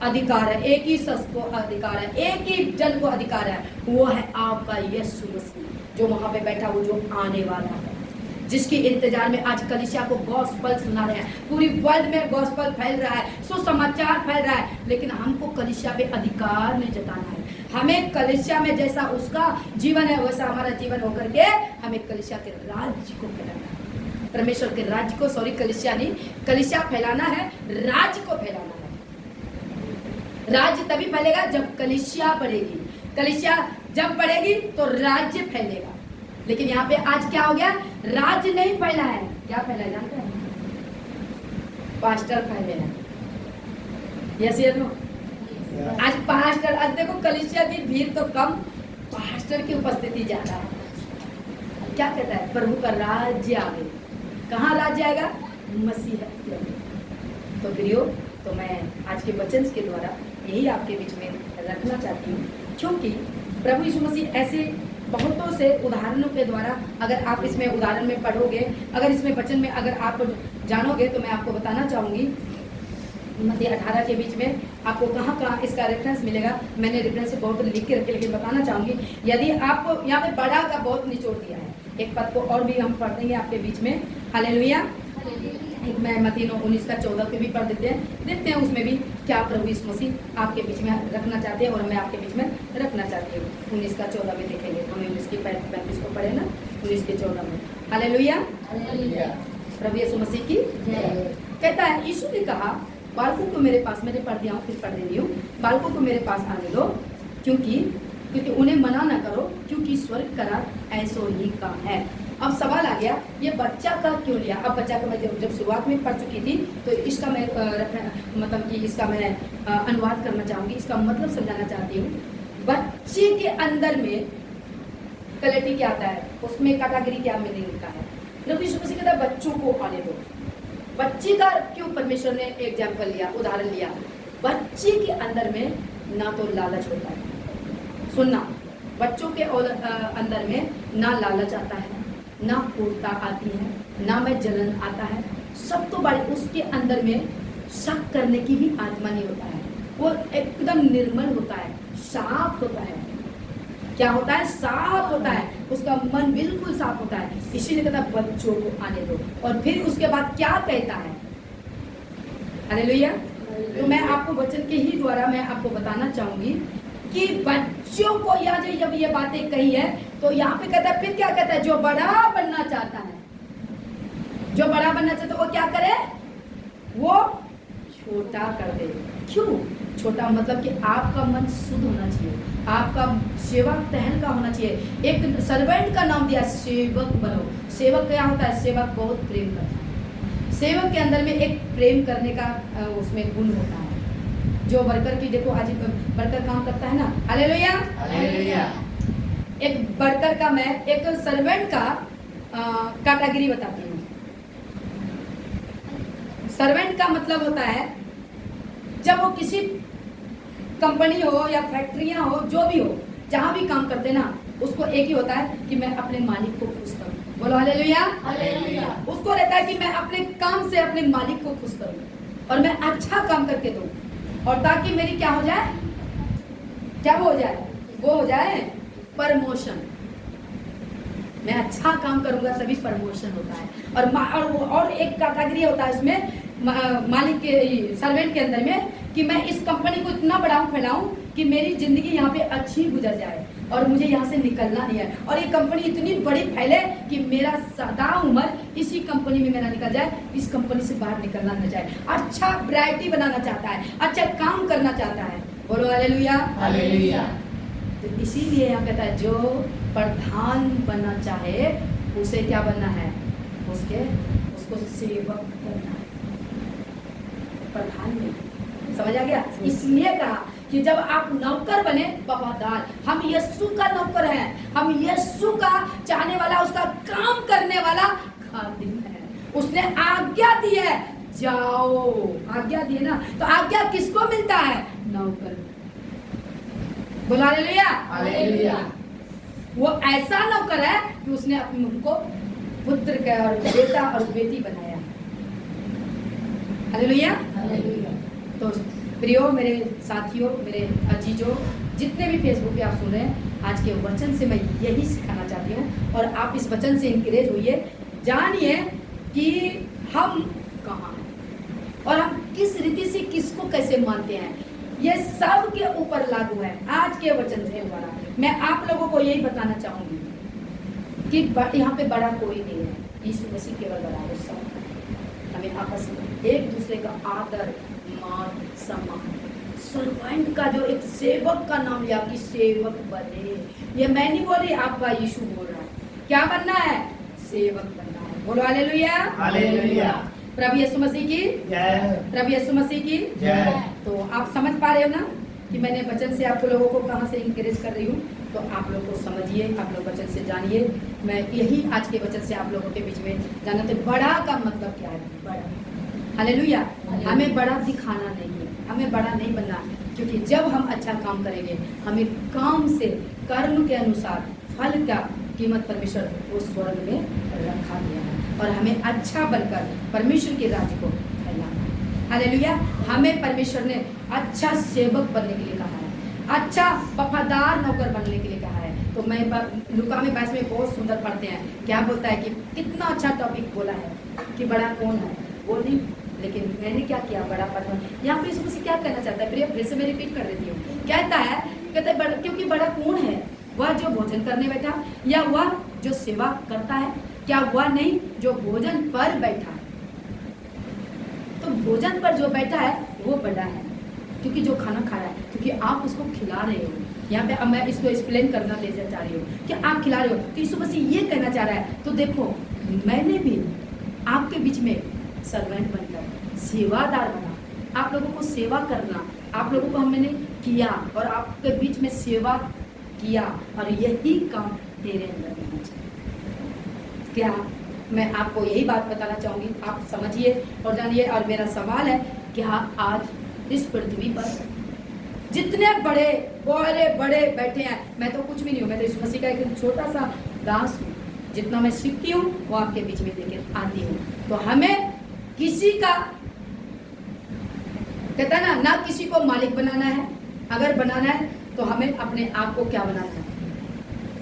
अधिकार है, एक ही शख्स को अधिकार है, एक ही जन को अधिकार है, वो है आपका यीशु मसीह, जो वहां पे बैठा, वो जो आने वाला है, जिसकी इंतजार में आज कलीसिया को गॉस्पेल सुना रहे हैं। पूरी वर्ल्ड में गॉस्पेल फैल रहा है, सुसमाचार फैल रहा है, लेकिन हमको कलीसिया पे अधिकार नहीं जताना है। हमें कलीसिया में जैसा उसका जीवन है वैसा हमारा जीवन होकर के हमें कलीसिया के राज्य को फैलाना है। परमेश्वर के राज्य को, सॉरी कलीसिया नहीं, कलीसिया फैलाना है, राज्य को फैलाना है। राज्य तभी फैलेगा जब कलीसिया बढ़ेगी, कलीसिया जब बढ़ेगी तो राज्य फैलेगा। लेकिन यहाँ पे आज क्या हो गया, राज्य नहीं फैला है, क्या फैला है जानते हैं, पास्टर फैले हैं। यस या नो। आज पास्टर, आज देखो कलीसिया की भीड़ तो कम, पास्टर की उपस्थिति ज्यादा है। क्या कहता है, प्रभु का राज्य आगे। कहाँ राज्य आएगा, मसीह। तो प्रियो, तो मैं आज के वचन के द्वारा यही आपके बीच में रखना चाहती हूँ, क्योंकि प्रभु यीशु मसीह ऐसे बहुतों से उदाहरणों के द्वारा, अगर आप इसमें उदाहरण में पढ़ोगे, अगर इसमें वचन में अगर आप जानोगे, तो मैं आपको बताना चाहूँगी मत्ती 18 के बीच में आपको कहाँ कहाँ इसका रेफरेंस मिलेगा। मैंने रेफरेंस बहुत लिख के रखे, लेकिन बताना चाहूँगी, यदि आपको यहाँ पे बड़ा का बहुत निचोड़ दिया है। एक पद को और भी हम पढ़ देंगे आपके बीच में। हालेलुया। एक मैं मत्ती 9:19-14 के भी पढ़ देते हैं उसमें भी क्या प्रभु यीशु मसीह आपके बीच में रखना चाहते हैं और मैं आपके बीच में रखना चाहती हूँ। 19-14 में देखेंगे, हम 19-35 को पढ़े ना, 19-14 में। हालेलुया। प्रभु यीशु मसीह की कहता है, यीशु ने कहा, बालकों को मेरे पास, मैंने पढ़ दिया हूँ फिर पढ़ दे रही हूँ, बालकों को मेरे पास आने दो, क्योंकि उन्हें मना न करो, क्योंकि स्वर्ग का राज ऐसो ही का है। अब सवाल गया ये बच्चा का क्यों लिया। अब बच्चा का मैं जब शुरुआत में पढ़ चुकी थी तो इसका मैं मतलब कि इसका मैं अनुवाद करना चाहूँगी, इसका मतलब समझाना चाहती हूँ। बच्चे के अंदर में क्वालिटी क्या आता है, उसमें कैटेगरी क्या मीनिंग का है। प्रभु यीशु मसीह कहता है बच्चों को आने दो। बच्चे का क्यों परमेश्वर ने एग्जाम्पल लिया, उदाहरण लिया। बच्चे के अंदर में ना तो लालच होता है, सुनना, बच्चों के अंदर में ना लालच आता है, ना क्रूरता आती है, ना में जलन आता है। सब तो बड़े उसके अंदर में शक करने की भी आत्मा नहीं होता है। वो एकदम निर्मल होता है, साफ होता है। क्या होता है? साफ होता है, उसका मन बिल्कुल साफ होता है। इसीलिए कहता है बच्चों को आने दो। और फिर उसके बाद क्या कहता है? हालेलुया। तो मैं आपको वचन के ही द्वारा मैं आपको बताना चाहूंगी कि बच्चों को यहाँ जब ये बातें कही है तो यहाँ पे कहता है, फिर क्या कहता है? जो बड़ा बनना चाहता है, जो बड़ा बनना चाहता है वो क्या करे? वो छोटा कर दे। क्यों छोटा? मतलब कि आपका मन शुद्ध होना चाहिए, आपका सेवक टहल का होना चाहिए। एक सर्वेंट का नाम दिया, सेवक बनो। सेवक क्या होता है? सेवक बहुत प्रेम करता है। सेवक के अंदर में एक प्रेम करने का उसमें गुण होता है। जो वर्कर की देखो, आज वर्कर काम करता है ना, हालेलुया हालेलुया। एक वर्कर का मैं एक सर्वेंट का कैटेगरी बताती हूँ। सर्वेंट का मतलब होता है जब वो किसी कंपनी हो या फैक्ट्रियां हो, जो भी हो, जहां भी काम करते ना, उसको एक ही होता है कि मैं अपने मालिक को खुश करूं। बोलो हालेलुया हालेलुया। उसको रहता है कि मैं अपने काम से अपने मालिक को खुश करूं और मैं अच्छा काम करके दूं, और ताकि मेरी क्या हो जाए? क्या हो जाए? वो हो जाए प्रमोशन। मैं अच्छा काम करूंगा तभी प्रमोशन होता है। और एक कैटेगरी होता है इसमें मालिक के सर्वेंट के अंदर में कि मैं इस कंपनी को इतना बढ़ाऊं फैलाऊं कि मेरी जिंदगी यहाँ पे अच्छी गुजर जाए और मुझे यहाँ से निकलना नहीं है, और ये कंपनी इतनी बड़ी फैले कि मेरा सदा उम्र इसी कंपनी में मेरा निकल जाए, इस कंपनी से बाहर निकलना न जाए। अच्छा वैरायटी बनाना चाहता है, अच्छा काम करना चाहता है। बोलो हालेलुया हालेलुया। तो इसीलिए यहाँ कहता है जो प्रधान बनना चाहे उसे क्या बनना है? उसको सेवक बनना है, प्रधान नहीं। समझ आ गया? इसलिए कहा कि जब आप नौकर बने वफादार, हम यीशु का नौकर हैं, हम यीशु का चाहने वाला, उसका काम करने वाला खादिम है। उसने आज्ञा दी है, जाओ, आज्ञा दी है ना, तो आज्ञा किसको मिलता है? नौकर। बोला हालेलुया हालेलुया। वो ऐसा नौकर है कि उसने अपने मुख को पुत्र का और बेटा और बेटी बनाया। Hallelujah hallelujah. तो प्रियो, मेरे साथियों, मेरे अजीजों, जितने भी फेसबुक पे आप सुन रहे हैं, आज के वचन से मैं यही सिखाना चाहती हूँ और आप इस वचन से इंकरेज होइए। जानिए कि हम कहाँ हैं और हम किस रीति से किसको कैसे मानते हैं। ये सब के ऊपर लागू है। आज के वचन से द्वारा मैं आप लोगों को यही बताना चाहूंगी कि यहाँ पे बड़ा कोई नहीं है, यीशु मसीह केवल बड़ा है। सब हमें आपस में एक दूसरे का आदर मान सम्मान। सर्वेंट का जो एक सेवक का नाम लिया कि सेवक बने, ये मैं नहीं बोल रही, आपका यीशु बोल रहा है। क्या बनना है? सेवक बनना है। बोलो हालेलुया हालेलुया। प्रभु यीशु मसीह की जय, प्रभु यीशु मसीह की जय। तो आप समझ पा रहे हो ना कि मैंने वचन से आप लोगों को कहां से इंकरेज कर रही हूँ। तो आप लोग को समझिए, आप लोग वचन से जानिए। मैं यही आज के वचन से आप लोगों के बीच में जानना। तो बड़ा का मतलब क्या है? बड़ा, हालेलुया। हमें बड़ा दिखाना नहीं है, हमें बड़ा नहीं बनना, क्योंकि जब हम अच्छा काम करेंगे, हमें काम से कर्म के अनुसार फल का कीमत परमेश्वर वो स्वर्ग में रखा गया है और हमें अच्छा बनकर परमेश्वर के राज्य को फैलाना है। हालेलुया। हमें परमेश्वर ने अच्छा सेवक बनने के लिए कहा है, अच्छा वफादार नौकर बनने के लिए कहा है। तो मैं लूका में 22 में बहुत सुंदर पढ़ते हैं, क्या बोलता है कि कितना अच्छा टॉपिक बोला है कि बड़ा कौन है, वो नहीं, लेकिन मैंने क्या किया, बड़ा पढ़ा। यहाँ पे यीशु मसीह क्या कहना चाहता है? प्रिय, फिर से मैं रिपीट कर देती हूँ। कहता है, कहते हैं क्योंकि बड़ा कौन है? वह जो भोजन करने बैठा, या वह जो सेवा करता है? क्या वह नहीं जो भोजन पर बैठा है? तो भोजन पर जो बैठा है वो बड़ा है, क्योंकि जो खाना खा रहा है, क्योंकि आप उसको खिला रहे हो। यहाँ पे अब मैं इसको एक्सप्लेन करना ले जा रही हूँ कि आप खिला रहे हो, तो यीशु मसीह ये कहना चाह रहा है। तो देखो मैंने भी आपके बीच में सर्वेंट बनकर सेवादार बना, आप लोगों को सेवा करना, आप लोगों को हमने किया और आपके बीच में सेवा किया, और यही काम तेरे अंदर होना चाहिए। क्या मैं आपको यही बात बताना चाहूँगी, आप समझिए और जानिए। और मेरा सवाल है, क्या आज इस पृथ्वी पर जितने बड़े बड़े बैठे हैं, मैं तो कुछ भी नहीं हूँ, मैं तो इस मसीह का एक छोटा सा दास हूँ, जितना मैं सीखती हूँ वो आपके बीच में लेकर आती हूँ। तो हमें किसी का, कहता है ना किसी को मालिक बनाना है, अगर बनाना है तो हमें अपने आप को क्या बनाना है,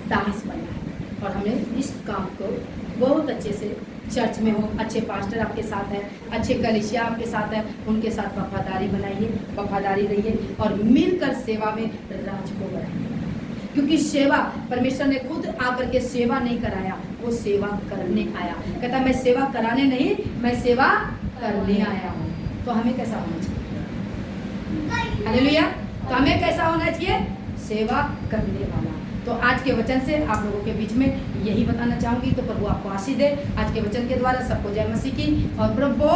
दास बनना है। और हमें इस काम को बहुत अच्छे से, चर्च में हो, अच्छे पास्टर आपके साथ है, अच्छे कलीसिया आपके साथ है, उनके साथ वफादारी बनाइए, वफादारी रहिए और मिलकर सेवा में राज को बढ़ाइए। क्योंकि सेवा, परमेश्वर ने खुद आकर के सेवा नहीं कराया, वो सेवा करने आया। कहता मैं सेवा कराने नहीं, मैं सेवा करने आया हूँ। तो हमें कैसा होना चाहिए? हालेलुया। तो हमें कैसा होना चाहिए? सेवा करने वाला। तो आज के वचन से आप लोगों के बीच में यही बताना चाहूंगी। तो प्रभु आपको आशीष दे। आज के वचन के द्वारा सबको जय मसीह की। और प्रभु